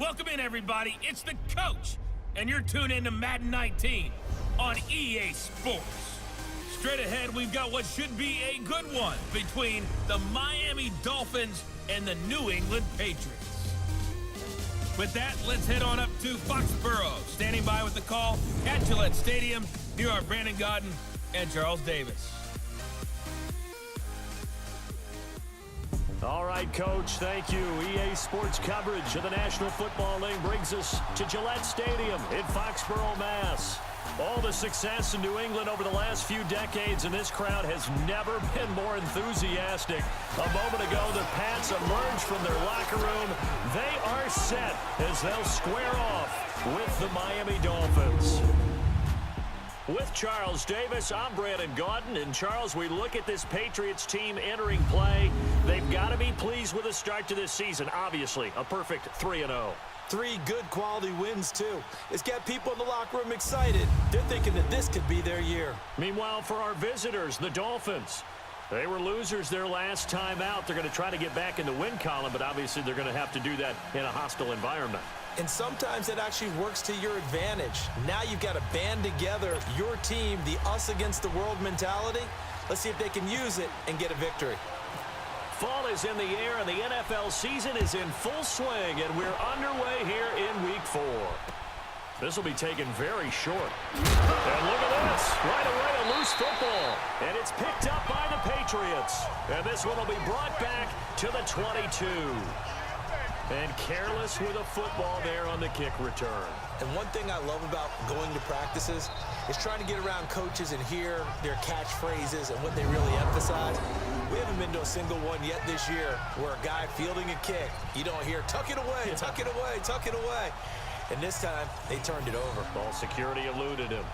Welcome in, everybody. It's the coach, and you're tuned in to Madden 19 on EA Sports. Straight ahead, we've got what should be a good one between the Miami Dolphins and the New England Patriots. With that, let's head on up to Foxborough. Standing by with the call at Gillette Stadium, here are Brandon Godden and Charles Davis. All right, Coach, thank you. EA Sports coverage of the National Football League brings us to Gillette Stadium in Foxborough, Mass. All the success in New England over the last few decades, and this crowd has never been more enthusiastic. A moment ago, the Pats emerged from their locker room. They are set as they'll square off with the Miami Dolphins. With Charles Davis, I'm Brandon Godden. And Charles, we look at this Patriots team entering play. They've got to be pleased with the start to this season. Obviously, a perfect 3-0. 3 good quality wins, too. It's got people in the locker room excited. They're thinking that this could be their year. Meanwhile, for our visitors, the Dolphins, they were losers their last time out. They're going to try to get back in the win column, but obviously they're going to have to do that in a hostile environment. And sometimes it actually works to your advantage. Now you've got to band together your team, the us against the world mentality. Let's see if they can use it and get a victory. Fall is in the air, and the NFL season is in full swing, and we're underway here in Week 4. This will be taken very short. And look at this. Right away, a loose football. And it's picked up by the Patriots. And this one will be brought back to the 22. And careless with a football there on the kick return. And one thing I love about going to practices is trying to get around coaches and hear their catchphrases and what they really emphasize. We haven't been to a single one yet this year where a guy fielding a kick, you don't hear, tuck it away, tuck it away, tuck it away. And this time, they turned it over. Ball security eluded him.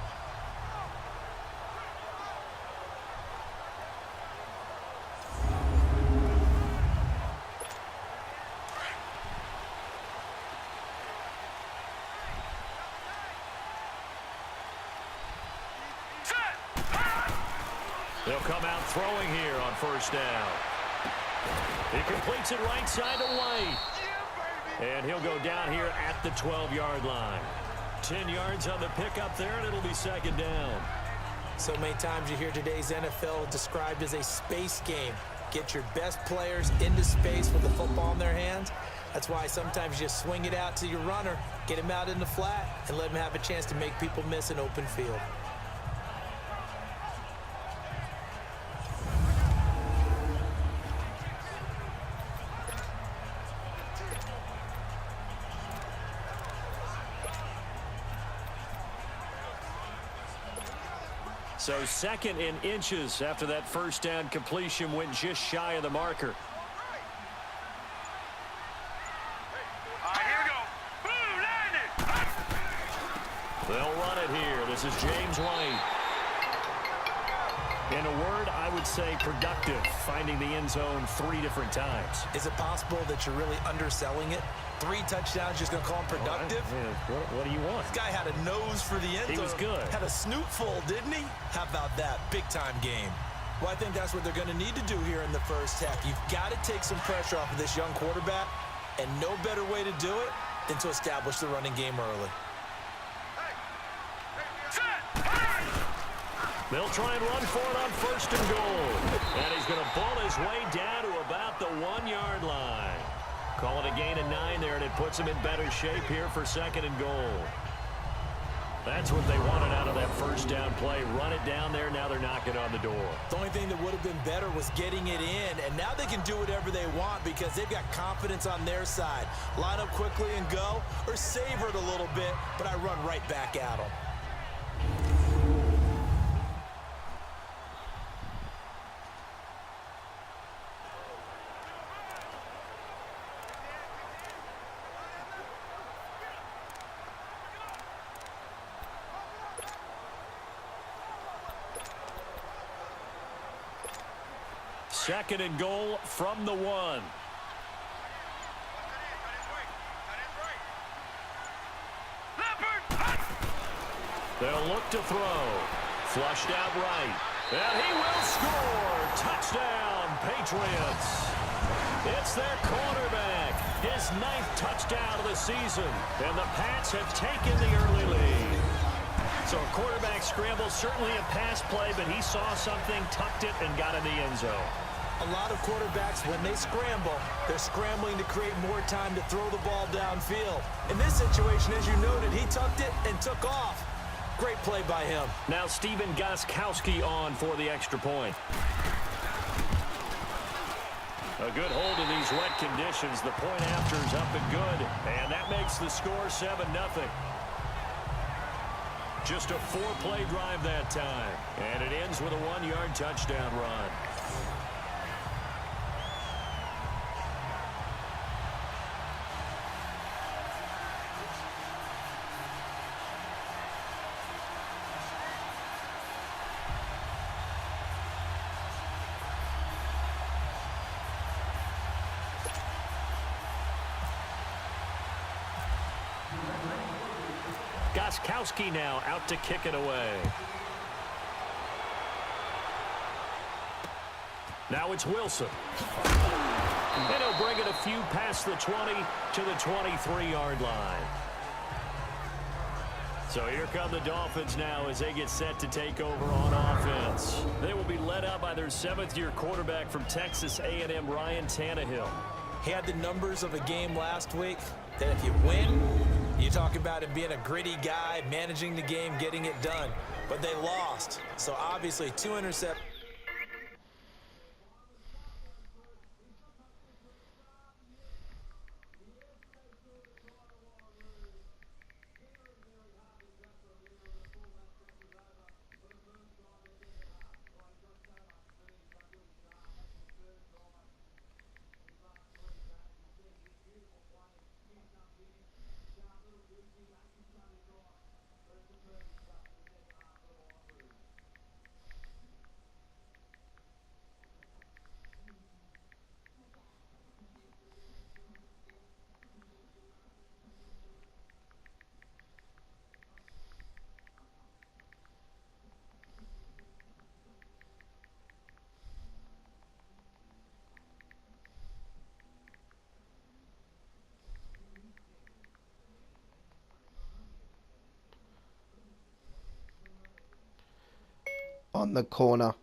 They'll come out throwing here on first down. He completes it right side to White. And he'll go down here at the 12-yard line. 10 yards on the pickup there, and it'll be second down. So many times you hear today's NFL described as a space game. Get your best players into space with the football in their hands. That's why sometimes you just swing it out to your runner, get him out in the flat, and let him have a chance to make people miss an open field. So second in inches after that first down completion went just shy of the marker. Here we go. Boom, landed. They'll run it here. This is James White. In a word, I would say productive, finding the end zone 3 different times. Is it possible that you're really underselling it? 3 touchdowns, just going to call him productive? What do you want? This guy had a nose for the end zone. He was good. Had a snoot full, didn't he? How about that? Big-time game. Well, I think that's what they're going to need to do here in the first half. You've got to take some pressure off of this young quarterback, and no better way to do it than to establish the running game early. They'll try and run for it on first and goal. And he's going to ball his way down to about the 1-yard line. Call it a gain of 9 there, and it puts him in better shape here for second and goal. That's what they wanted out of that first down play. Run it down there. Now they're knocking on the door. The only thing that would have been better was getting it in, and now they can do whatever they want because they've got confidence on their side. Line up quickly and go, or savor it a little bit, but I run right back at them. Second and goal from the 1. They'll look to throw. Flushed out right. And he will score. Touchdown, Patriots. It's their quarterback. His 9th touchdown of the season, and the Pats have taken the early lead. So a quarterback scramble, certainly a pass play, but he saw something, tucked it, and got in the end zone. A lot of quarterbacks, when they scramble, they're scrambling to create more time to throw the ball downfield. In this situation, as you noted, he tucked it and took off. Great play by him. Now Stephen Gostkowski on for the extra point. A good hold in these wet conditions. The point after is up and good, and that makes the score 7-0. Just a 4-play drive that time, and it ends with a 1-yard touchdown run. Gostkowski now out to kick it away. Now it's Wilson. And he'll bring it a few past the 20 to the 23-yard line. So here come the Dolphins now as they get set to take over on offense. They will be led out by their 7th-year quarterback from Texas A&M, Ryan Tannehill. He had the numbers of a game last week that if you win, you talk about him being a gritty guy, managing the game, getting it done. But they lost. So obviously 2 interceptions. On the corner.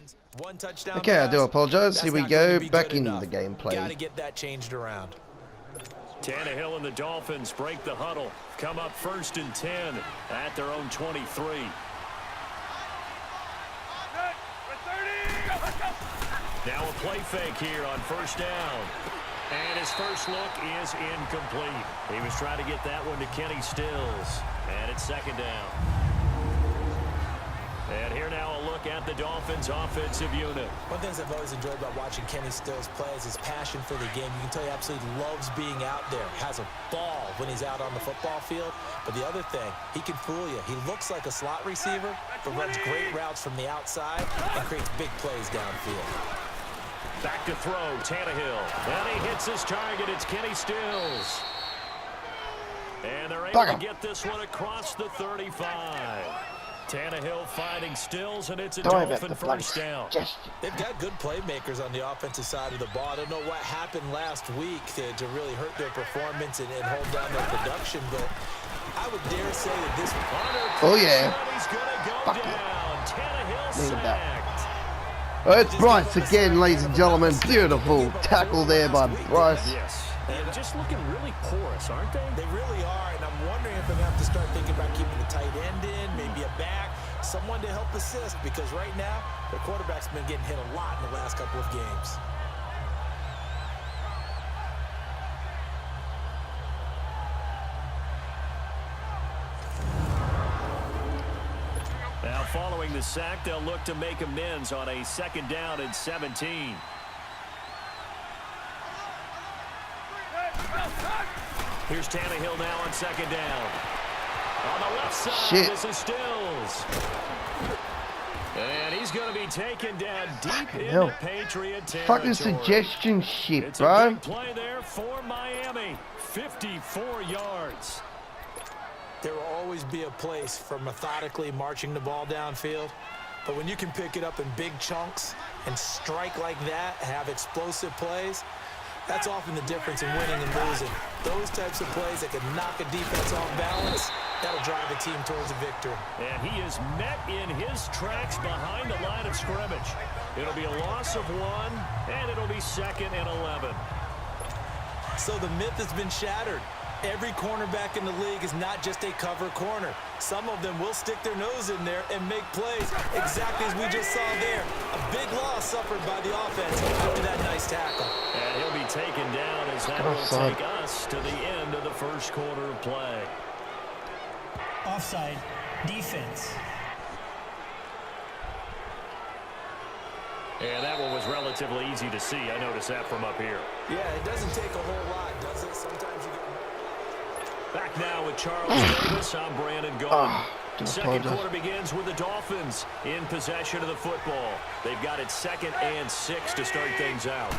Dolphins, 1 touchdown Okay, I do pass. apologize. That's Here we not going go. to be Back good in enough. the gameplay. Got to get that changed around. Tannehill and the Dolphins break the huddle. Come up 1st and 10 at their own 23. Now a play fake here on 1st down. And his first look is incomplete. He was trying to get that one to Kenny Stills. And it's 2nd down. And here now a look at the Dolphins offensive unit. One of the things I've always enjoyed about watching Kenny Stills play is his passion for the game. You can tell he absolutely loves being out there. Has a ball when he's out on the football field. But the other thing, he can fool you. He looks like a slot receiver, but runs great routes from the outside and creates big plays downfield. Back to throw, Tannehill. And he hits his target. It's Kenny Stills. And they're able to get this one across the 35. Tannehill finding Stills, and it's a Dolphin 1st down. They've got good playmakers on the offensive side of the ball. I don't know what happened last week to really hurt their performance and hold down their production, but I would dare say that this... Oh, yeah. He's going to go down. Tannehill sacked. Oh, it's Bryce again, ladies and gentlemen. Beautiful tackle there by Bryce. Yes. And just looking really porous, aren't they? They really are, and I'm wondering if they're going to have to start thinking about keeping the tight end in, maybe a back, someone to help assist, because right now, their quarterback's been getting hit a lot in the last couple of games. Now, following the sack, they'll look to make amends on a 2nd down and 17. Here's Tannehill now on 2nd down. On the left side, this is Stills. And he's going to be taken down deep into Patriot territory. Fucking suggestion shit, it's bro. a big play there for Miami. 54 yards. There will always be a place for methodically marching the ball downfield. But when you can pick it up in big chunks and strike like that, have explosive plays, that's often the difference in winning and losing. Those types of plays that can knock a defense off balance, that'll drive a team towards a victory. And he is met in his tracks behind the line of scrimmage. It'll be a loss of 1, and it'll be 2nd and 11. So the myth has been shattered. Every cornerback in the league is not just a cover corner. Some of them will stick their nose in there and make plays exactly as we just saw there. A big loss suffered by the offense after that nice tackle. And he'll be taken down as that will take us to the end of the 1st quarter of play. Offside, defense. And that one was relatively easy to see. I noticed that from up here. Yeah, it doesn't take a whole lot, does it? Sometimes you get... Back now with Charles Davis. I'm Brandon Gaul. 2nd quarter begins with the Dolphins in possession of the football. They've got it 2nd and 6 to start things out.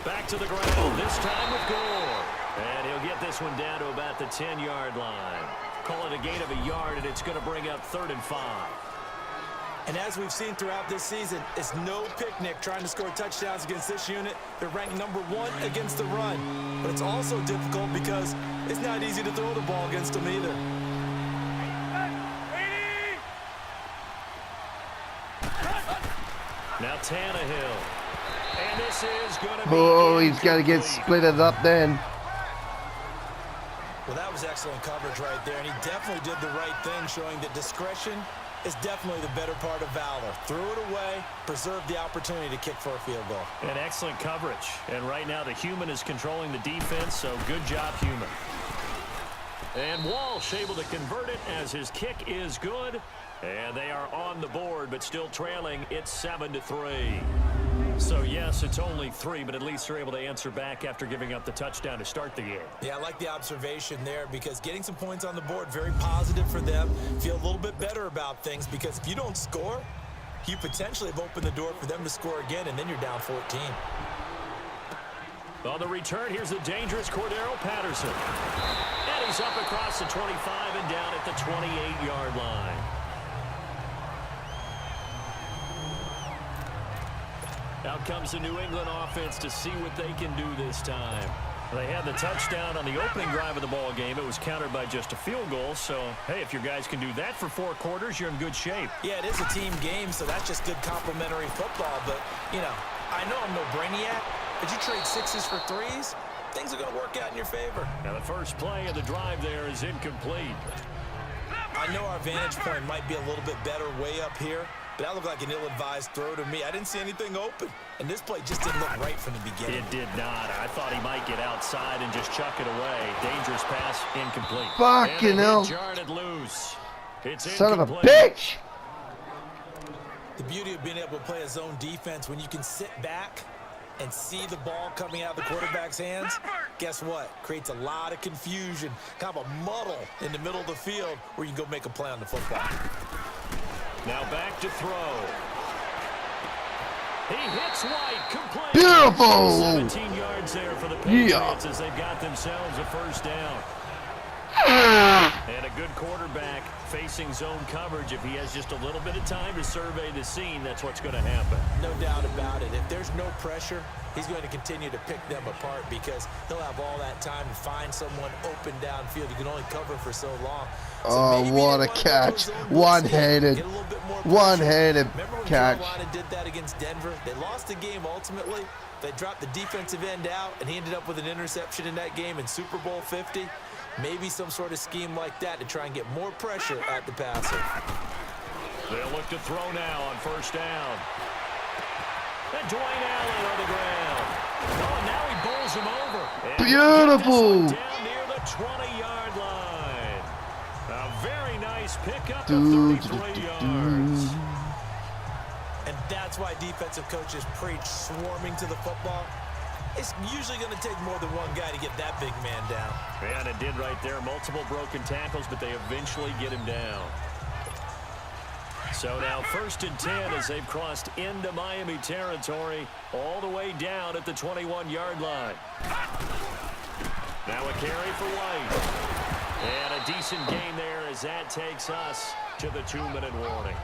Back to the ground, this time with Gore. And he'll get this one down to about the 10-yard line. Call it a gain of a yard, and it's going to bring up 3rd and 5. And as we've seen throughout this season, it's no picnic trying to score touchdowns against this unit. They're ranked number 1 against the run. But it's also difficult because it's not easy to throw the ball against them either. Now Tannehill. And this is going to be... Oh, he's got to get splitted up then. Well, that was excellent coverage right there, and he definitely did the right thing, showing that discretion is definitely the better part of valor. Threw it away, preserved the opportunity to kick for a field goal. And excellent coverage. And right now the human is controlling the defense, so good job, human. And Walsh able to convert it as his kick is good. And they are on the board, but still trailing. It's 7-3. So, yes, it's only 3, but at least they're able to answer back after giving up the touchdown to start the game. Yeah, I like the observation there because getting some points on the board, very positive for them. Feel a little bit better about things because if you don't score, you potentially have opened the door for them to score again, and then you're down 14. On the return, here's the dangerous Cordero Patterson. And he's up across the 25 and down at the 28-yard line. Out comes the New England offense to see what they can do this time. They had the touchdown on the opening drive of the ball game. It was countered by just a field goal. So, hey, if your guys can do that for 4 quarters, you're in good shape. Yeah, it is a team game, so that's just good complementary football. But, you know, I know I'm no brainiac, but you trade 6s for 3s, things are going to work out in your favor. Now, the first play of the drive there is incomplete. I know our vantage point might be a little bit better way up here, but that looked like an ill-advised throw to me. I didn't see anything open, and this play just didn't look right from the beginning. It did not. I thought he might get outside and just chuck it away. Dangerous pass, incomplete. Fucking hell. Jarred loose. It's Son of a incomplete. bitch! The beauty of being able to play a zone defense when you can sit back and see the ball coming out of the quarterback's hands, guess what? Creates a lot of confusion, kind of a muddle in the middle of the field where you can go make a play on the football. Now back to throw. He hits White, complete. Beautiful! 17 yards there for the Patriots as they've got themselves a first down. And a good quarterback facing zone coverage. If he has just a little bit of time to survey the scene, that's what's going to happen. No doubt about it. If there's no pressure, he's going to continue to pick them apart because he'll have all that time to find someone open downfield. You can only cover for so long. So Oh, what a catch. One-handed. One-handed catch. Carolina did that against Denver. They lost the game ultimately. They dropped the defensive end out, and he ended up with an interception in that game in Super Bowl 50. Maybe some sort of scheme like that to try and get more pressure at the passer. They'll look to throw now on first down. And Dwayne Allen on the ground. Oh, and now he bowls him over. And Beautiful. down near the 20-yard line. A very nice pickup Dude, of 33 yards. And that's why defensive coaches preach swarming to the football. It's usually going to take more than one guy to get that big man down. And it did right there. Multiple broken tackles, but they eventually get him down. So now 1st and 10 as they've crossed into Miami territory all the way down at the 21-yard line. Now a carry for White. And a decent gain there as that takes us to the 2-minute warning.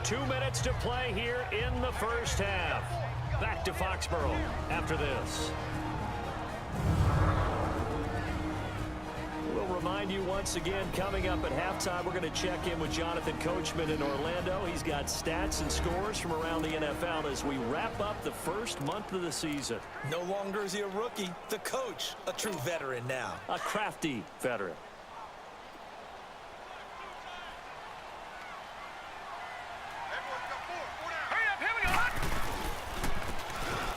2 minutes to play here in the first half. Back to Foxborough after this. We'll remind you once again, coming up at halftime, we're going to check in with Jonathan Coachman in Orlando. He's got stats and scores from around the NFL as we wrap up the first month of the season. No longer is he a rookie. The coach, a true veteran now. A crafty veteran.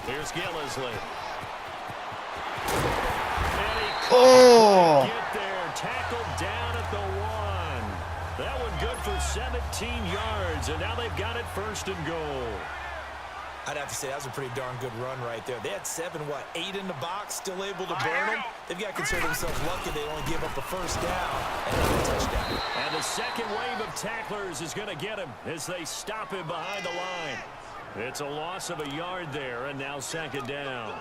Here's Gillisley. And he couldn't get there. Tackled down at the 1. That one good for 17 yards, and now they've got it 1st and goal. I'd have to say that was a pretty darn good run right there. They had 8 in the box, still able to burn them. They've got to consider themselves lucky they only gave up a first down and not a touchdown. And the second wave of tacklers is going to get him as they stop him behind the line. It's a loss of a yard there, and now 2nd down.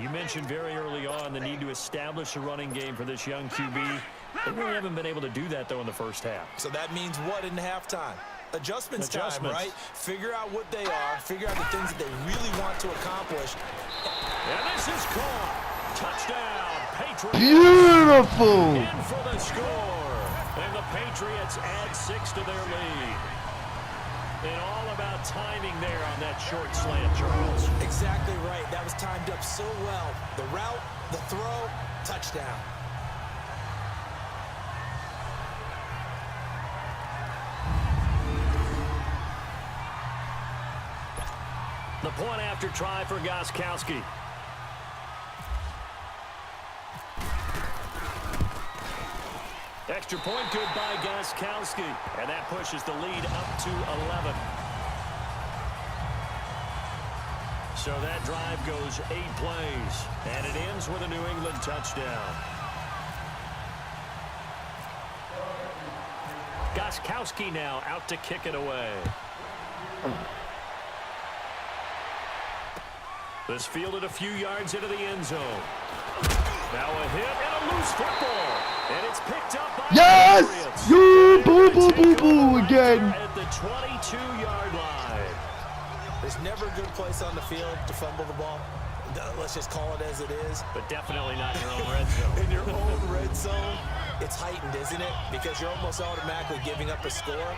You mentioned very early on the need to establish a running game for this young QB. They really haven't been able to do that, though, in the first half. So that means what in halftime? Adjustments time, right? Figure out what they are. Figure out the things that they really want to accomplish. And this is caught. Touchdown, Patriots. Beautiful. In for the score. And the Patriots add 6 to their lead. And all about timing there on that short slant, Charles. Exactly right. That was timed up so well. The route, the throw, touchdown. The point after try for Gostkowski. Extra point good by Gostkowski. And that pushes the lead up to 11. So that drive goes 8 plays. And it ends with a New England touchdown. Gostkowski now out to kick it away. This fielded a few yards into the end zone. Now a hit and a loose football. And it's picked up by Yes! the Patriots. You boo boo boo boo again. At the 22-yard line. There's never a good place on the field to fumble the ball. let's just call it as it is. But definitely not your own red zone. In your own red zone, it's heightened, isn't it? Because you're almost automatically giving up a score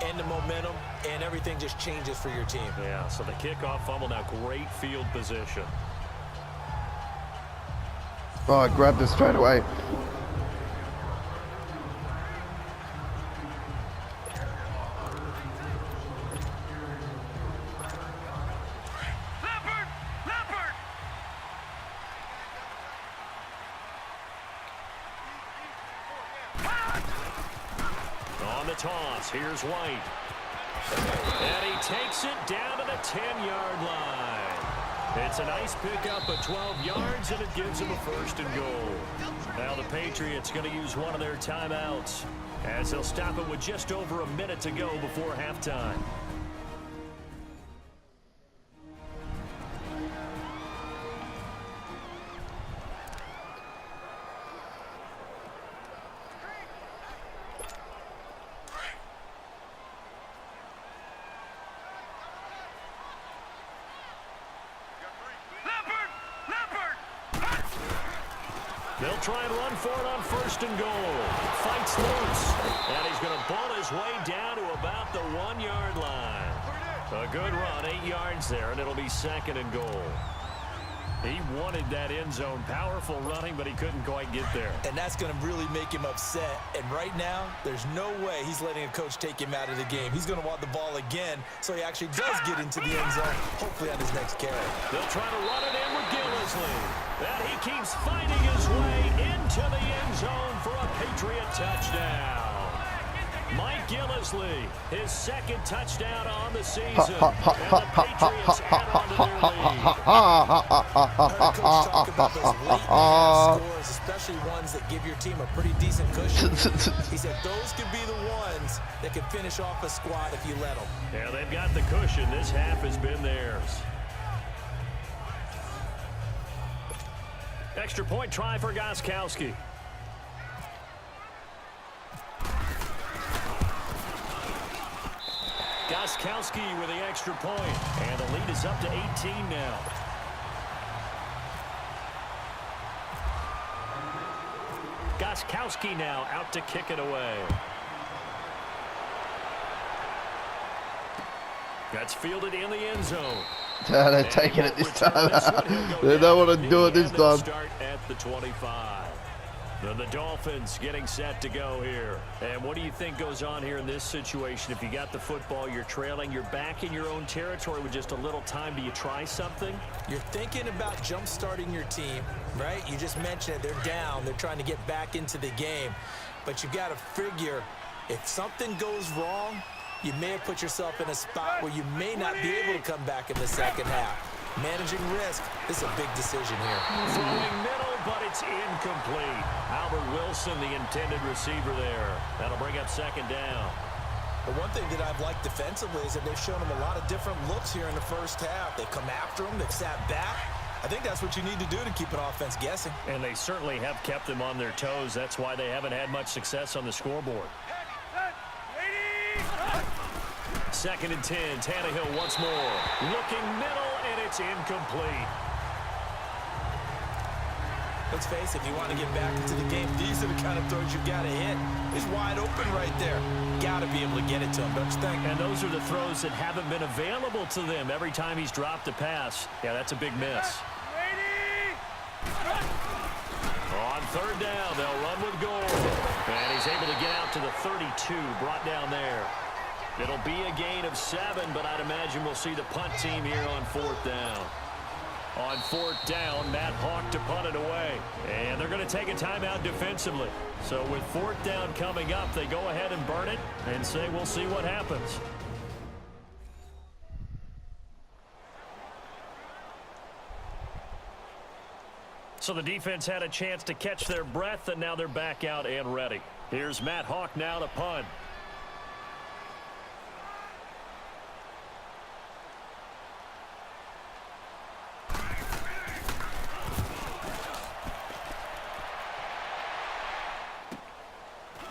and the momentum, and everything just changes for your team. Yeah, so the kickoff fumble, now great field position. Oh, I grabbed it straight away. On the toss, here's White. And he takes it down to the 10-yard line. It's a nice pickup of 12 yards, and it gives him a first and goal. Now the Patriots going to use one of their timeouts, as they'll stop it with just over a minute to go before halftime. They'll try and run for it on first and goal. Fights loose. And he's going to bull his way down to about the 1-yard line. A good run, 8 yards there, and it'll be second and goal. He wanted that end zone. Powerful running, but he couldn't quite get there. And that's going to really make him upset. And right now, there's no way he's letting a coach take him out of the game. He's going to want the ball again, so he actually does get into the end zone, hopefully on his next carry. They'll try to run it in with Gillisley. And he keeps fighting his way into the end zone for a Patriot touchdown. Mike Gillisley, his second touchdown on the season. And the Patriots add on to their lead. Coach talk about those late scores, especially ones that give your team a pretty decent cushion. He said those could be the ones that could finish off a squad if you let them. Yeah, they've got the cushion. This half has been theirs. Extra point try for Gostkowski. Gostkowski with the extra point, and the lead is up to 18 now. Gostkowski now out to kick it away. That's fielded in the end zone. They're taking it this time. They don't want to do it this time. Start at the 25. Then the Dolphins getting set to go here. And what do you think goes on here in this situation? If you got the football, you're trailing, you're back in your own territory with just a little time. Do you try something? You're thinking about jump-starting your team, right? You just mentioned it. They're down. They're trying to get back into the game. But you've got to figure if something goes wrong, you may have put yourself in a spot where you may not be able to come back in the second half. Managing risk is a big decision here. Throwing middle, but it's incomplete. Albert Wilson, the intended receiver there. That'll bring up second down. The one thing that I've liked defensively is that they've shown him a lot of different looks here in the first half. They've come after him. They've sat back. I think that's what you need to do to keep an offense guessing. And they certainly have kept them on their toes. That's why they haven't had much success on the scoreboard. Second and 10, Tannehill once more. Looking middle, and it's incomplete. Let's face it, if you want to get back into the game, these are the kind of throws you've got to hit. He's wide open right there. Got to be able to get it to him, don't you think? And those are the throws that haven't been available to them every time he's dropped a pass. Yeah, that's a big miss. On third down, they'll run with goal. And he's able to get out to the 32, brought down there. It'll be a gain of 7, but I'd imagine we'll see the punt team here on fourth down. On fourth down, Matt Hawk to punt it away. And they're going to take a timeout defensively. So with fourth down coming up, they go ahead and burn it and say we'll see what happens. So the defense had a chance to catch their breath, and now they're back out and ready. Here's Matt Hawk now to punt.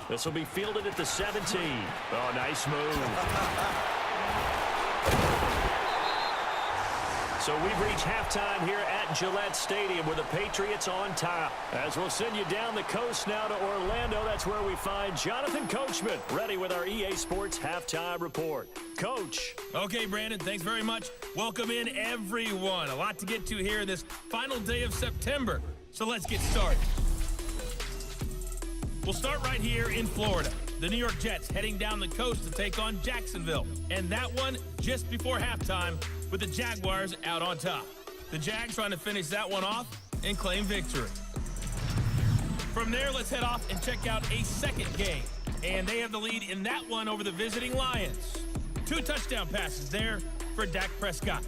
This will be fielded at the 17. Oh, nice move. So we've reached halftime here at Gillette Stadium with the Patriots on top. As we'll send you down the coast now to Orlando, that's where we find Jonathan Coachman, ready with our EA Sports Halftime Report. Coach. Okay, Brandon, thanks very much. Welcome in, everyone. A lot to get to here this final day of September. So let's get started. We'll start right here in Florida. The New York Jets heading down the coast to take on Jacksonville. And that one just before halftime with the Jaguars out on top. The Jags trying to finish that one off and claim victory. From there, let's head off and check out a second game. And they have the lead in that one over the visiting Lions. 2 touchdown passes there for Dak Prescott.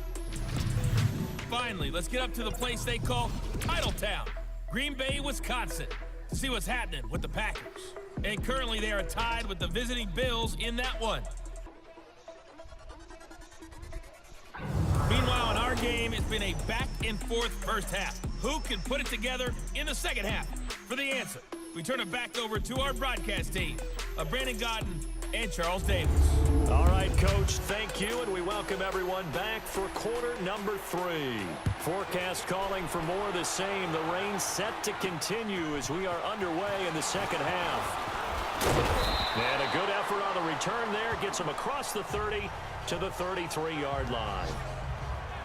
Finally, let's get up to the place they call Titletown, Green Bay, Wisconsin, to see what's happening with the Packers. And currently they are tied with the visiting Bills in that one. Meanwhile, in our game, it's been a back-and-forth first half. Who can put it together in the second half? For the answer, we turn it back over to our broadcast team of Brandon Godden and Charles Davis. All right, Coach, thank you, and we welcome everyone back for quarter number 3. Forecast calling for more of the same. The rain set to continue as we are underway in the second half. And a good effort on the return there gets them across the 30 to the 33-yard line.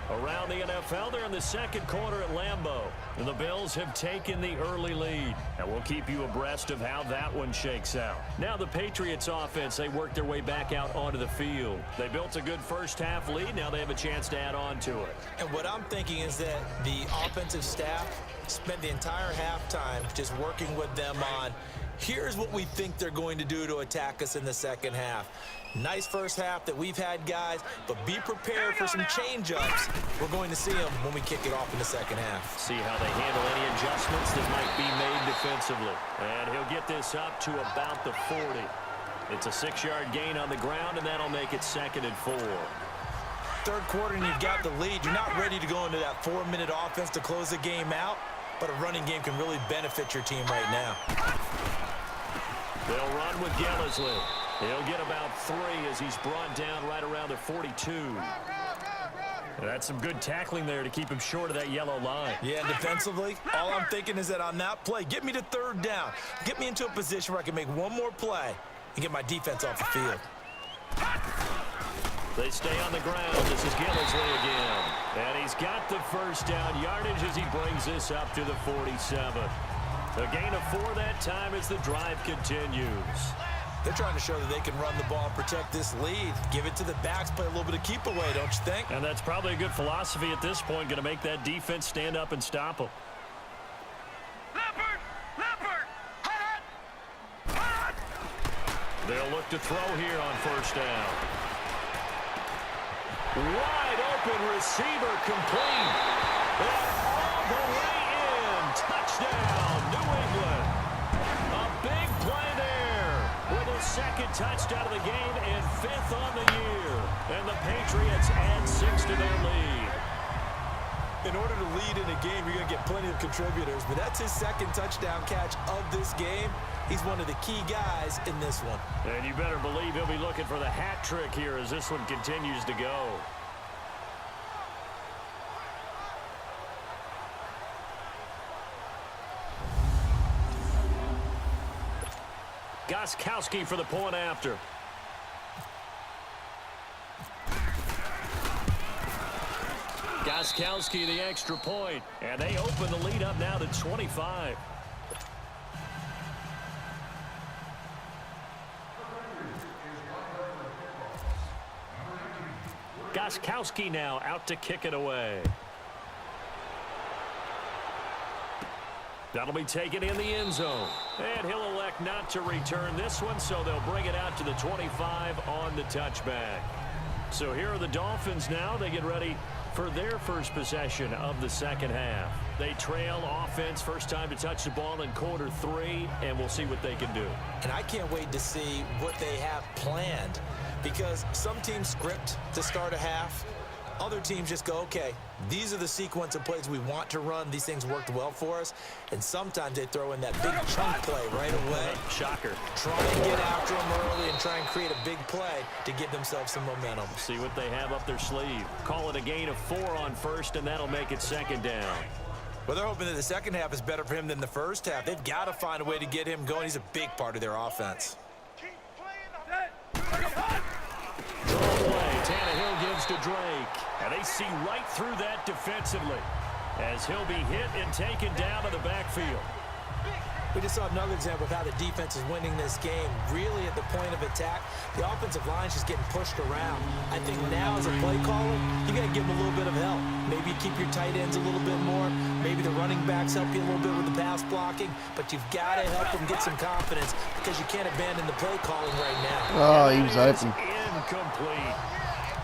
Around the NFL, they're in the second quarter at Lambeau, and the Bills have taken the early lead. And we'll keep you abreast of how that one shakes out. Now the Patriots offense, they worked their way back out onto the field. They built a good first half lead. Now they have a chance to add on to it. And what I'm thinking is that the offensive staff spent the entire halftime just working with them on, here's what we think they're going to do to attack us in the second half. Nice first half that we've had, guys, but be prepared for some change-ups. We're going to see them when we kick it off in the second half. See how they handle any adjustments that might be made defensively. And he'll get this up to about the 40. It's a 6-yard gain on the ground, and that'll make it 2nd and 4. Third quarter, and you've got the lead. You're not ready to go into that 4-minute offense to close the game out, but a running game can really benefit your team right now. They'll run with Gillisley. He'll get about 3 as he's brought down right around the 42. That's some good tackling there to keep him short of that yellow line. Yeah, and defensively, all I'm thinking is that on that play, get me to 3rd down. Get me into a position where I can make one more play and get my defense off the field. They stay on the ground. This is Gillisley again. And he's got the first down yardage as he brings this up to the 47. A gain of 4 that time as the drive continues. They're trying to show that they can run the ball and protect this lead. Give it to the backs, play a little bit of keep away, don't you think? And that's probably a good philosophy at this point, going to make that defense stand up and stop them. They'll look to throw here on first down. Wide open receiver complete. All the way in. Touchdown, New England. A big play there with his 2nd touchdown of the game and 5th on the year. And the Patriots add 6 to their lead. In order to lead in a game, you're going to get plenty of contributors, but that's his 2nd touchdown catch of this game. He's one of the key guys in this one. And you better believe he'll be looking for the hat trick here as this one continues to go. Gostkowski for the point after. Gostkowski the extra point, and they open the lead up now to 25. Gostkowski now out to kick it away. That'll be taken in the end zone. And he'll elect not to return this one, so they'll bring it out to the 25 on the touchback. So here are the Dolphins now. They get ready for their first possession of the second half. They trail offense, first time to touch the ball in quarter 3, and we'll see what they can do. And I can't wait to see what they have planned, because some teams script to start a half. Other teams just go, okay, these are the sequence of plays we want to run. These things worked well for us. And sometimes they throw in that big chunk play right away. Shocker. Try and get after them early and try and create a big play to give themselves some momentum. See what they have up their sleeve. Call it a gain of 4 on first, and that'll make it second down. Well, they're hoping that the second half is better for him than the first half. They've got to find a way to get him going. He's a big part of their offense. Draw play. Tannehill gives to Drake. And they see right through that defensively as he'll be hit and taken down to the backfield. We just saw another example of how the defense is winning this game. Really at the point of attack, the offensive line is just getting pushed around. I think now as a play caller, you got to give them a little bit of help. Maybe you keep your tight ends a little bit more. Maybe the running backs help you a little bit with the pass blocking. But you've got to help them get some confidence because you can't abandon the play calling right now. Oh, he was open. Incomplete.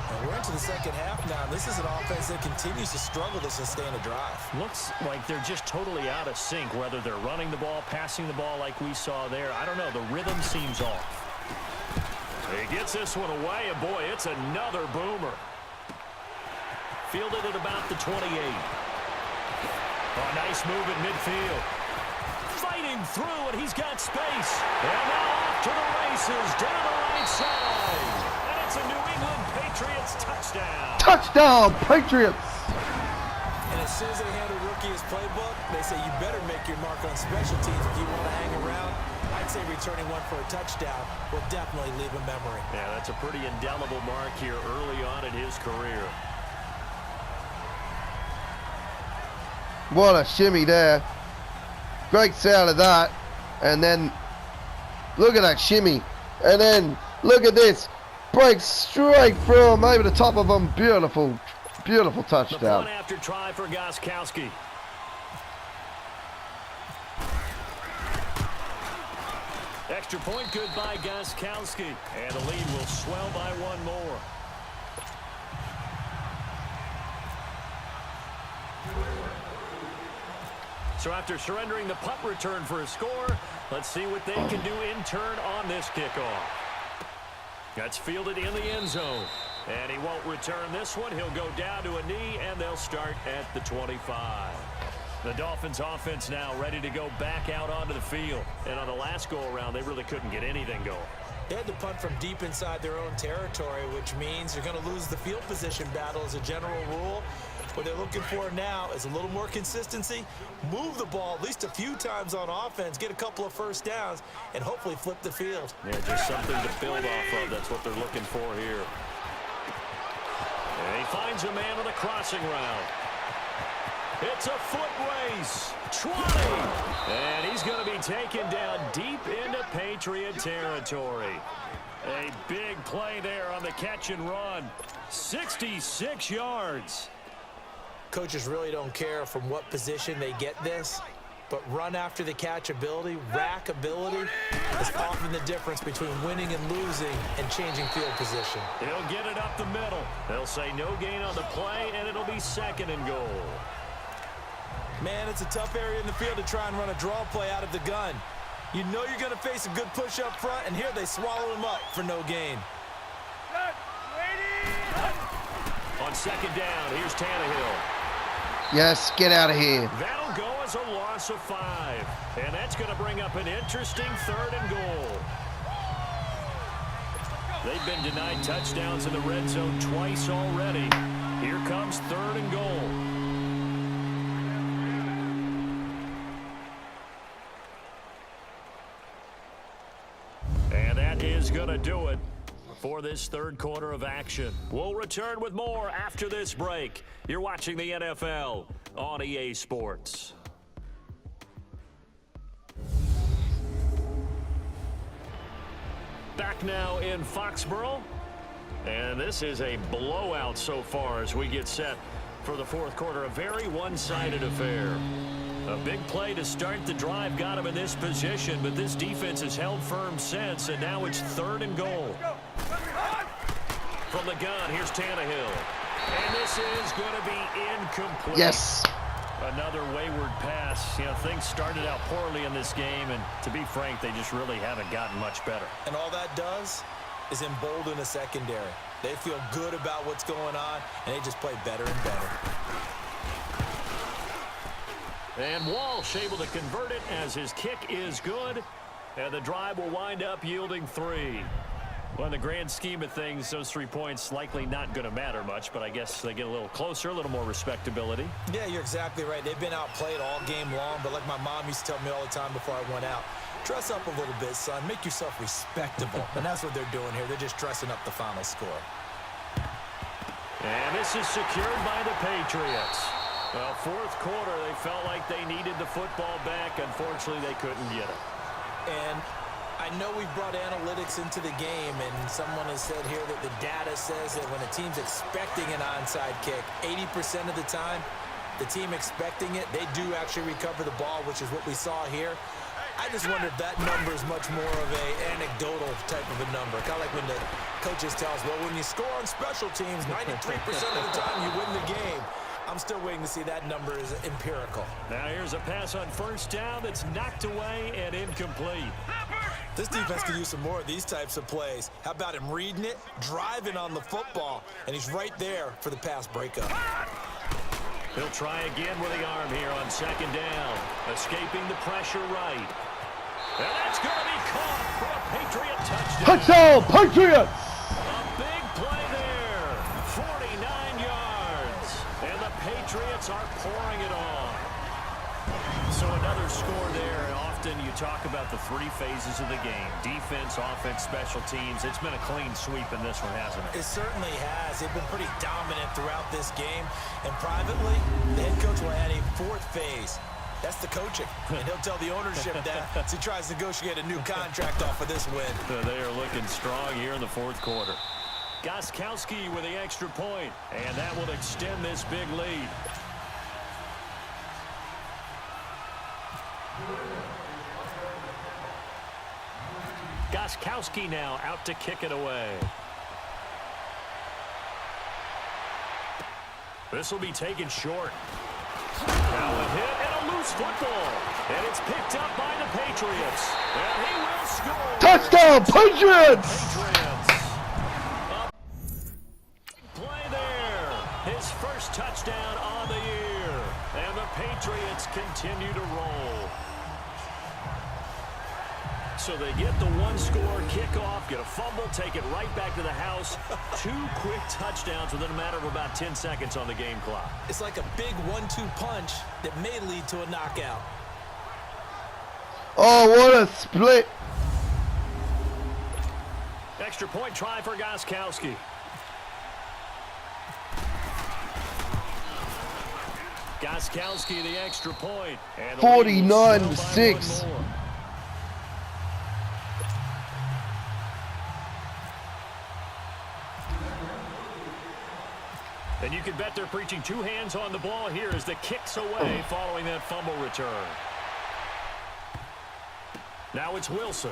And we're into the second half now. This is an offense that continues to struggle to sustain a drive. Looks like they're just totally out of sync, whether they're running the ball, passing the ball like we saw there. I don't know. The rhythm seems off. He gets this one away, and boy, it's another boomer. Fielded at about the 28. Oh, nice move in midfield. Fighting through, and he's got space. And now off to the races, down the right side. And it's a New England Patriots touchdown. Touchdown, Patriots! And as soon as they hand a rookie his playbook, they say you better make your mark on special teams if you want to hang around. I'd say returning one for a touchdown will definitely leave a memory. Yeah, that's a pretty indelible mark here early on in his career. What a shimmy there. Breaks out of that. And then, look at that shimmy. And then, look at this. Breaks straight through him, over the top of him. Beautiful, beautiful The touchdown. point after try for Gostkowski. Extra point good by Gostkowski. And the lead will swell by one more. So after surrendering the punt return for a score, let's see what they can do in turn on this kickoff. That's fielded in the end zone. And he won't return this one. He'll go down to a knee, and they'll start at the 25. The Dolphins offense now ready to go back out onto the field. And on the last go-around, they really couldn't get anything going. They had to punt from deep inside their own territory, which means you're going to lose the field position battle as a general rule. What they're looking for now is a little more consistency, move the ball at least a few times on offense, get a couple of first downs, and hopefully flip the field. Yeah, just something to build off of. That's what they're looking for here. And he finds a man with a crossing route. It's a foot race. 20. And he's going to be taken down deep into Patriot territory. A big play there on the catch and run. 66 yards. Coaches really don't care from what position they get this, but run after the catch ability, rack ability, is often the difference between winning and losing and changing field position. He'll get it up the middle. They'll say no gain on the play, and it'll be second and goal. Man, it's a tough area in the field to try and run a draw play out of the gun. You know you're going to face a good push up front, and here they swallow him up for no gain. On second down, here's Tannehill. Yes, get out of here. That'll go as a loss of 5. And that's going to bring up an interesting third and goal. They've been denied touchdowns in the red zone twice already. Here comes third and goal. And that is going to do it for this third quarter of action. We'll return with more after this break. You're watching the NFL on EA Sports. Back now in Foxborough. And this is a blowout so far as we get set for the fourth quarter. A very one-sided affair. A big play to start the drive got him in this position, but this defense has held firm since, and now it's third and goal. From the gun, here's Tannehill. And this is going to be incomplete. Yes. Another wayward pass. You know, things started out poorly in this game, and to be frank, they just really haven't gotten much better. And all that does is embolden a secondary. They feel good about what's going on, and they just play better and better. And Walsh able to convert it as his kick is good. And the drive will wind up yielding 3. Well, in the grand scheme of things, those 3 points likely not going to matter much, but I guess they get a little closer, a little more respectability. Yeah, you're exactly right. They've been outplayed all game long, but like my mom used to tell me all the time before I went out, dress up a little bit, son. Make yourself respectable. And that's what they're doing here. They're just dressing up the final score. And this is secured by the Patriots. Well, fourth quarter, they felt like they needed the football back. Unfortunately, they couldn't get it. And I know we've brought analytics into the game, and someone has said here that the data says that when a team's expecting an onside kick, 80% of the time, the team expecting it, they do actually recover the ball, which is what we saw here. I just wonder if that number is much more of an anecdotal type of a number. Kind of like when the coaches tell us, well, when you score on special teams, 93% of the time you win the game. I'm still waiting to see that number is empirical. Now here's a pass on first down that's knocked away and incomplete. This defense could use some more of these types of plays. How about him reading it, driving on the football, and he's right there for the pass breakup. He'll try again with the arm here on second down. Escaping the pressure right. And that's going to be caught for a Patriot touchdown. Touchdown, Patriots! A big play there. 49 yards. And the Patriots are pouring it on. So another score there. And often you talk about the 3 phases of the game. Defense, offense, special teams. It's been a clean sweep in this one, hasn't it? It certainly has. They've been pretty dominant throughout this game. And privately, the head coach will add a 4th phase. That's the coaching. And he'll tell the ownership that as he tries to negotiate a new contract off of this win. They are looking strong here in the fourth quarter. Gostkowski with the extra point, and that will extend this big lead. Gostkowski now out to kick it away. This will be taken short. Now a hit and a loose football. And it's picked up by the Patriots. And he will score. Touchdown, Patriots! Play there. His first touchdown on the year. And the Patriots continue to roll. So they get the 1-score kickoff, get a fumble, take it right back to the house. 2 quick touchdowns within a matter of about 10 seconds on the game clock. It's like a big 1-2 punch that may lead to a knockout. Oh, what a split. Extra point try for Gostkowski. Gostkowski the extra point. 49-6. And you can bet they're preaching 2 hands on the ball here as the kick's away following that fumble return. Now it's Wilson.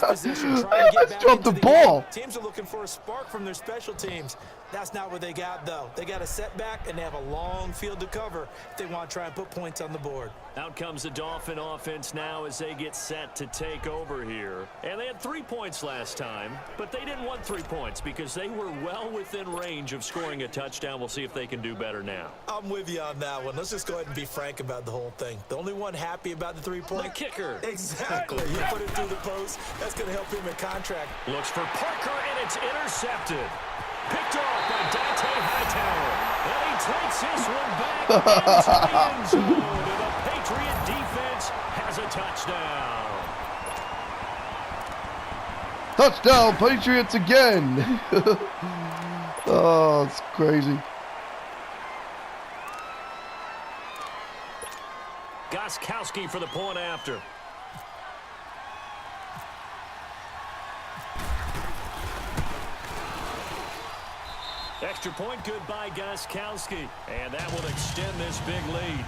Position, trying to get Let's back drop into the ball. game. Teams are looking for a spark from their special teams. That's not what they got, though. They got a setback, and they have a long field to cover if they want to try and put points on the board. Out comes the Dolphin offense now as they get set to take over here. And they had 3 points last time, but they didn't want 3 points because they were well within range of scoring a touchdown. We'll see if they can do better now. I'm with you on that one. Let's just go ahead and be frank about the whole thing. The only one happy about the 3-point. The kicker. Exactly. You put it through the post. That's going to help him in contract. Looks for Parker, and it's intercepted. Picked off by Dante Hightower. And he takes this one back into the end zone. And the Patriot defense has a touchdown. Touchdown, Patriots again. Oh, it's crazy. Gostkowski for the point after. Extra point good by Gostkowski. And that will extend this big lead.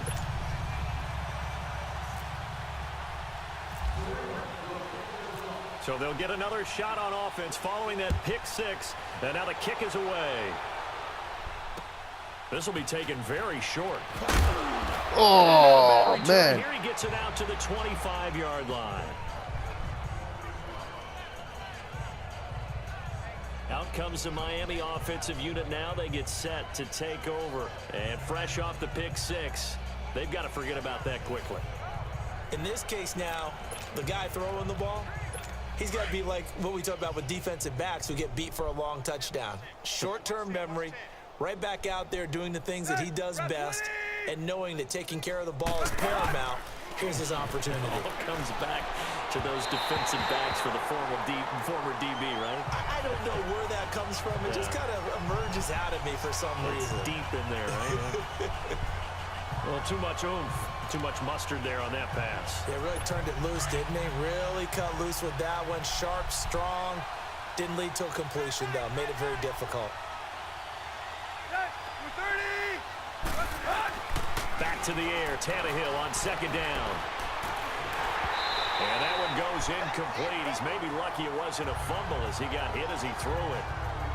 So they'll get another shot on offense following that pick 6. And now the kick is away. This will be taken very short. Oh, man. Here he gets it out to the 25-yard line. Out comes the Miami offensive unit now. They get set to take over. And fresh off the pick six, they've got to forget about that quickly. In this case now, the guy throwing the ball, he's got to be like what we talk about with defensive backs who get beat for a long touchdown. Short-term memory, right back out there doing the things that he does best, and knowing that taking care of the ball is paramount. Here's his opportunity. All comes back to those defensive backs for the former DB, right? I don't know where that comes from. It just kind of emerges out of me for some reason. It's deep in there, right? Well, too much oomph, too much mustard there on that pass. They really turned it loose, didn't they? Really cut loose with that one. Sharp, strong. Didn't lead to a completion, though. Made it very difficult. Back to the air, Tannehill on second down. And that one goes incomplete. He's maybe lucky it wasn't a fumble as he got hit as he threw it.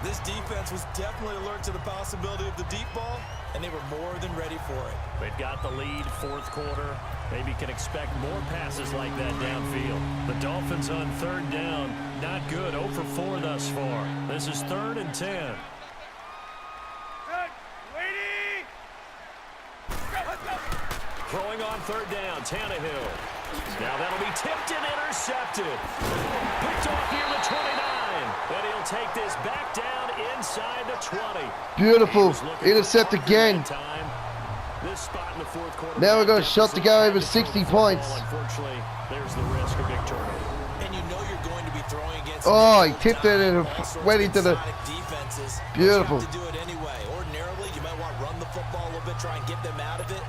This defense was definitely alert to the possibility of the deep ball, and they were more than ready for it. They've got the lead, fourth quarter. Maybe can expect more passes like that downfield. The Dolphins on third down, not good, 0 for 4 thus far. This is 3rd and 10. Throwing on third down, Tannehill. Now that'll be tipped and intercepted. Picked off near the 29. And he'll take this back down inside the 20. Beautiful. Intercept again. This spot in the fourth quarter. Now we've got a shot to go over 60 points. Unfortunately, there's the risk of big turnover. And you know you're going to be throwing against. Oh, he tipped it and went into the. Defenses. Beautiful. You have to do it anyway. Ordinarily, you might want to run the football a little bit, try and get them out of it.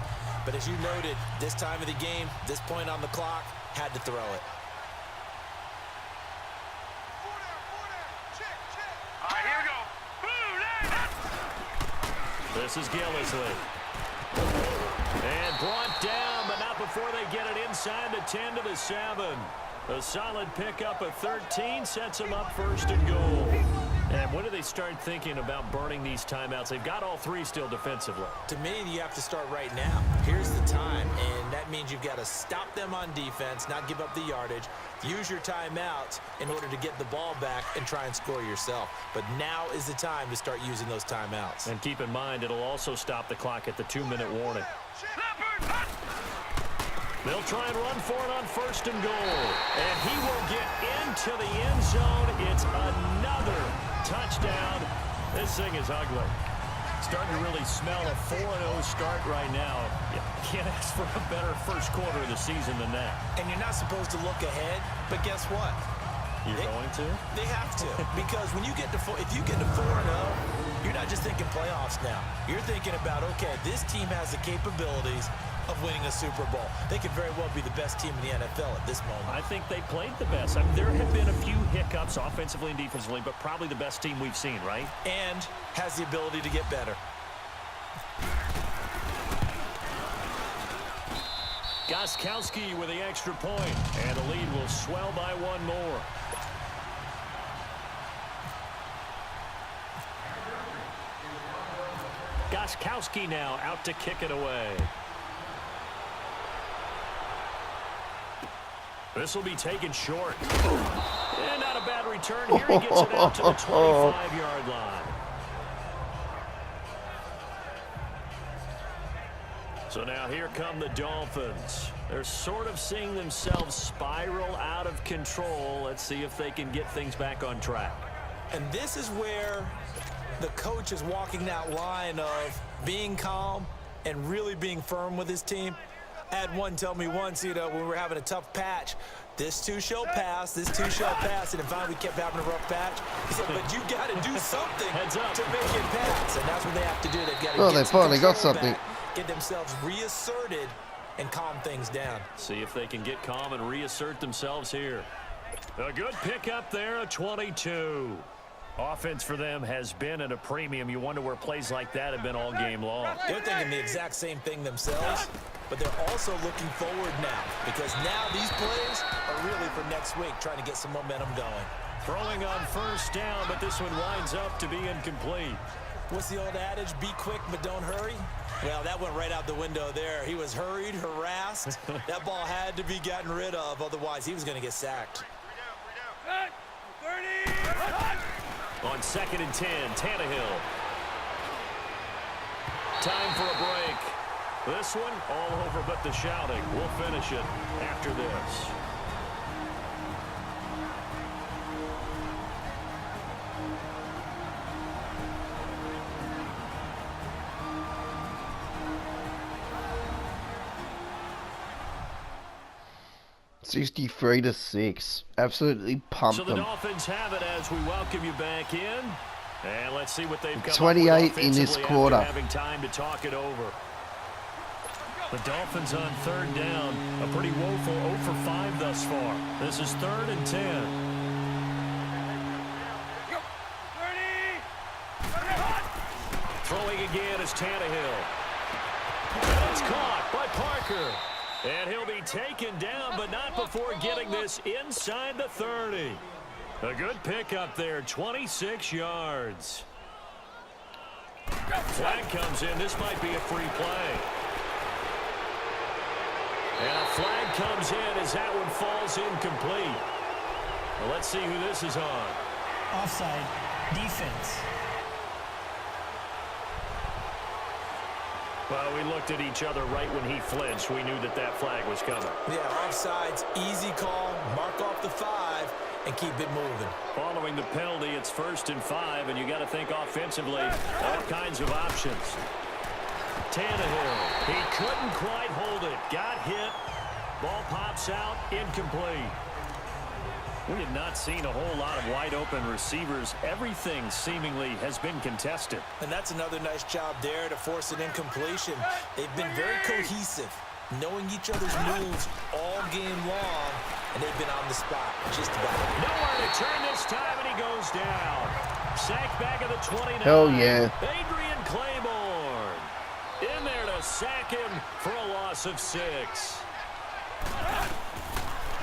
But as you noted, this time of the game, this point on the clock, had to throw it. All right, here we go. This is Gillisley. And brought down, but not before they get it inside the 10 to the 7. A solid pickup of 13 sets them up 1st and goal. And when do they start thinking about burning these timeouts? They've got all 3 still defensively. To me, you have to start right now. Here's the time, and that means you've got to stop them on defense, not give up the yardage, use your timeouts in order to get the ball back and try and score yourself. But now is the time to start using those timeouts. And keep in mind, it'll also stop the clock at the 2-minute warning. They'll try and run for it on 1st and goal. And he will get into the end zone. It's another touchdown. This thing is ugly. Starting to really smell a 4-0 start right now. You can't ask for a better first quarter of the season than that. And you're not supposed to look ahead, but guess what? You're going to? They have to. Because when you get to if you get to 4-0, you're not just thinking playoffs now. You're thinking about, okay, this team has the capabilities of winning a Super Bowl. They could very well be the best team in the NFL at this moment. I think they played the best. I mean, there have been a few hiccups offensively and defensively, but probably the best team we've seen, right? And has the ability to get better. Gostkowski with the extra point, and the lead will swell by 1 more. Gostkowski now out to kick it away. This will be taken short. And not a bad return here. He gets it out to the 25-yard line. So now here come the Dolphins. They're sort of seeing themselves spiral out of control. Let's see if they can get things back on track. And this is where the coach is walking that line of being calm and really being firm with his team. I had one tell me once, when we were having a tough patch, this too shall pass, this too shall pass, and finally we kept having a rough patch. He said, but you got to do something to make it pass, and that's what they have to do. They've got to they finally got something. Get themselves reasserted and calm things down. See if they can get calm and reassert themselves here. A good pickup there, a 22. Offense for them has been at a premium. You wonder where plays like that have been all game long. They're thinking the exact same thing themselves, but they're also looking forward now because now these plays are really for next week, trying to get some momentum going. Throwing on 1st down, but this one winds up to be incomplete. What's the old adage? Be quick, but don't hurry. Well, that went right out the window there. He was hurried, harassed. That ball had to be gotten rid of, otherwise he was going to get sacked. On 2nd and 10, Tannehill. Time for a break. This one, all over but the shouting. We'll finish it after this. $63-6. Absolutely pumped So the them. Dolphins have it as we welcome you back in. And let's see what they've come 28 up with in this offensively quarter. after having time to talk it over. The Dolphins on 3rd down. A pretty woeful 0 for 5 thus far. This is 3rd and 10. Throwing again is Tannehill. And it's caught by Parker. And he'll be taken down, but not before getting this inside the 30. A good pickup there, 26 yards. Flag comes in. This might be a free play. And a flag comes in as that one falls incomplete. Well, let's see who this is on. Offside, defense. Well, we looked at each other right when he flinched. We knew that that flag was coming. Yeah, offsides, easy call, mark off the 5, and keep it moving. Following the penalty, it's 1st and 5, and you got to think offensively, all kinds of options. Tannehill, he couldn't quite hold it. Got hit. Ball pops out, incomplete. We have not seen a whole lot of wide-open receivers. Everything seemingly has been contested. And that's another nice job there to force an incompletion. They've been very cohesive, knowing each other's moves all game long, and they've been on the spot just about. Nowhere to turn this time, and he goes down. Sacked back at the 29. Hell yeah. Adrian Claiborne in there to sack him for a loss of 6.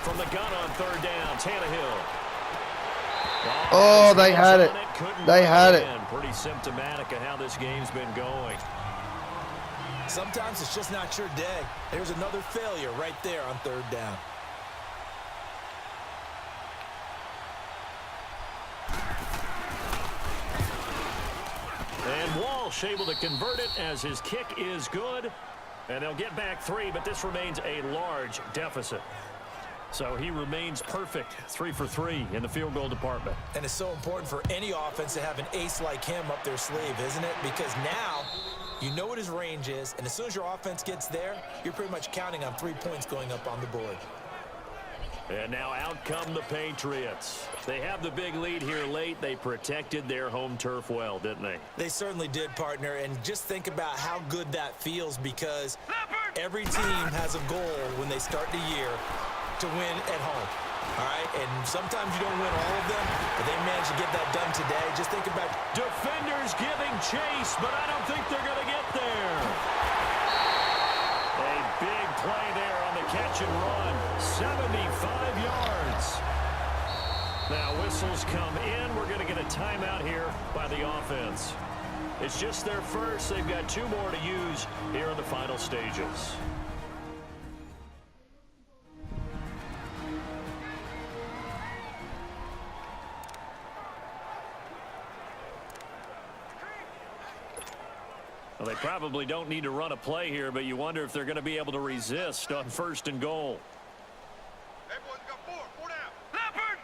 From the gun on 3rd down, Tannehill. Oh, they had it. They had it. Pretty symptomatic of how this game's been going. Sometimes it's just not your day. There's another failure right there on 3rd down. And Walsh able to convert it as his kick is good. And they'll get back 3, but this remains a large deficit. So he remains perfect, 3 for 3 in the field goal department. And it's so important for any offense to have an ace like him up their sleeve, isn't it? Because now you know what his range is, and as soon as your offense gets there, you're pretty much counting on 3 points going up on the board. And now out come the Patriots. They have the big lead here late. They protected their home turf well, didn't they? They certainly did, partner, and just think about how good that feels, because every team has a goal when they start the year to win at home, all right? And sometimes you don't win all of them, but they managed to get that done today. Just think about defenders giving chase, but I don't think they're going to get there. A big play there on the catch and run, 75 yards. Now whistles come in. We're going to get a timeout here by the offense. It's just their first. They've got 2 more to use here in the final stages. Well, they probably don't need to run a play here, but you wonder if they're going to be able to resist on 1st and goal. Everyone's got 4 down. Leopard!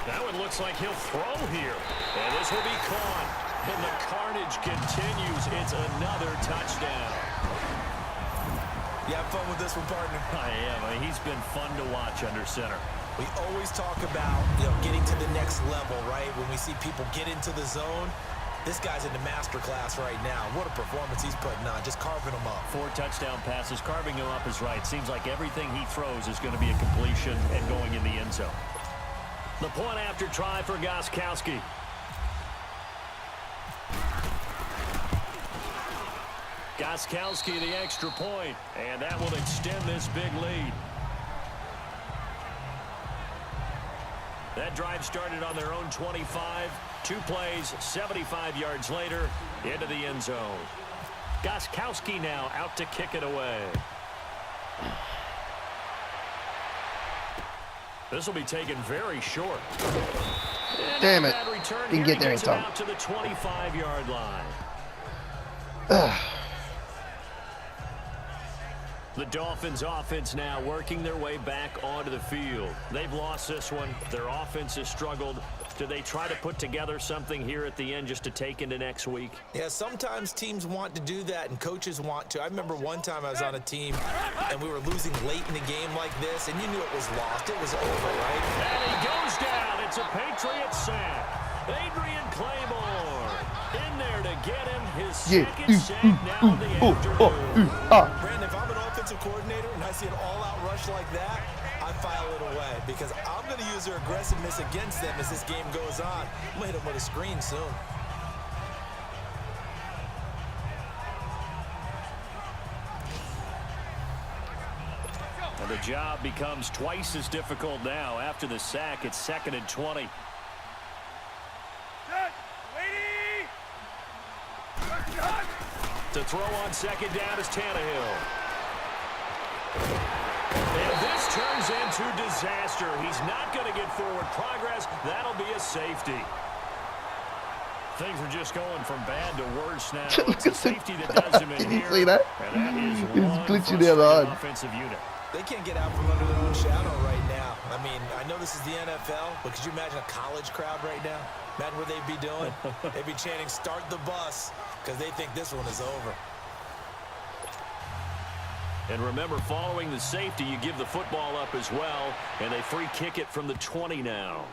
That one looks like he'll throw here. And this will be caught. And the carnage continues. It's another touchdown. you have fun with this one, partner. I am. He's been fun to watch under center. We always talk about, getting to the next level, right? When we see people get into the zone, this guy's in the master class right now. What a performance he's putting on, just carving them up. 4 touchdown passes, carving him up is right. Seems like everything he throws is going to be a completion and going in the end zone. The point after try for Gostkowski. Gostkowski the extra point, and that will extend this big lead. That drive started on their own 25. 2 plays, 75 yards later, into the end zone. Gostkowski now out to kick it away. This will be taken very short. Damn it. Didn't get there in time. Out to the 25-yard line. The Dolphins offense now working their way back onto the field. They've lost this one. Their offense has struggled. Do they try to put together something here at the end just to take into next week? Yeah, sometimes teams want to do that and coaches want to. I remember one time I was on a team and we were losing late in the game like this, and you knew it was lost. It was over, right? And he goes down. It's a Patriot sack. Adrian Claymore in there to get him his second sack now in the afternoon. Brandon, if I'm an offensive coordinator and I see an all-out rush like that, I file it away because I'm going to use their aggressiveness against them as this game goes on. I'm going to hit them with a screen soon. And the job becomes twice as difficult now. After the sack, it's 2nd and 20. To throw on 2nd down is Tannehill. And this turns into disaster. He's not going to get forward progress. That'll be a safety. Things are just going from bad to worse now. It's a safety that does him in Did here. you see that? And that is He's one glitching the other frustrating eye. offensive unit. They can't get out from under their own shadow right now. I mean, I know this is the NFL, but could you imagine a college crowd right now? Imagine what they'd be doing. They'd be chanting, "Start the bus," because they think this one is over. And remember, following the safety, you give the football up as well, and they free kick it from the 20 now.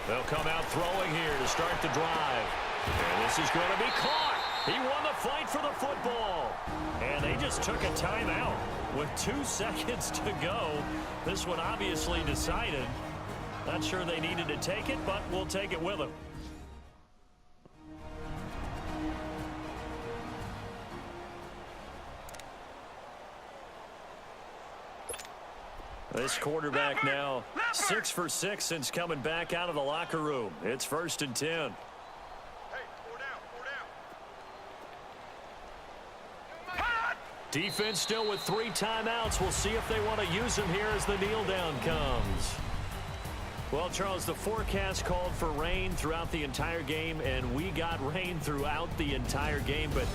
They'll come out throwing here to start the drive. And this is going to be caught. He won the fight for the football. And they just took a timeout with 2 seconds to go. This one obviously decided. Not sure they needed to take it, but we'll take it with them. This quarterback now 6 for 6 since coming back out of the locker room. It's 1st and 10. Hey, 4 down. Defense still with 3 timeouts. We'll see if they want to use them here as the kneel down comes. Well, Charles, the forecast called for rain throughout the entire game, and we got rain throughout the entire game. But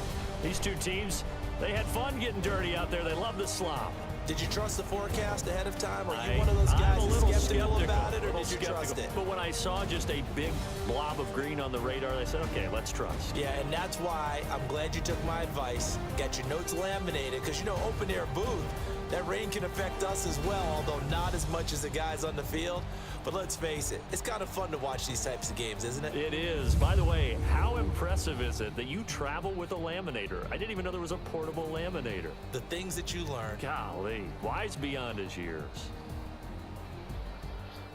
these 2 teams, they had fun getting dirty out there. They love the slop. Did you trust the forecast ahead of time? Are you one of those guys who's skeptical about it, or did you trust it? But when I saw just a big blob of green on the radar, I said, okay, let's trust. Yeah, and that's why I'm glad you took my advice. Got your notes laminated, because, you know, open-air booth, that rain can affect us as well, although not as much as the guys on the field. But let's face it, it's kind of fun to watch these types of games, isn't it? It is. By the way, how impressive is it that you travel with a laminator? I didn't even know there was a portable laminator. The things that you learn. Golly, wise beyond his years.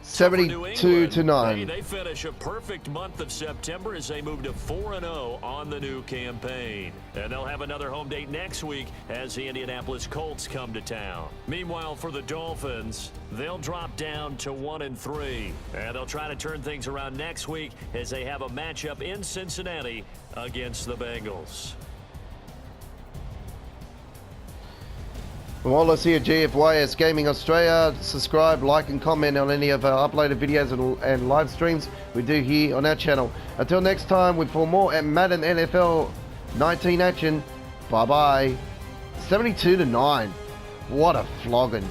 72-9. They finish a perfect month of September as they move to 4-0 on the new campaign. And they'll have another home date next week as the Indianapolis Colts come to town. Meanwhile, for the Dolphins, they'll drop down to 1-3. And they'll try to turn things around next week as they have a matchup in Cincinnati against the Bengals. From all of us here at GFYS Gaming Australia, subscribe, like and comment on any of our uploaded videos and live streams we do here on our channel. Until next time, for more at Madden NFL 19 action, bye-bye. 72-9. What a flogging.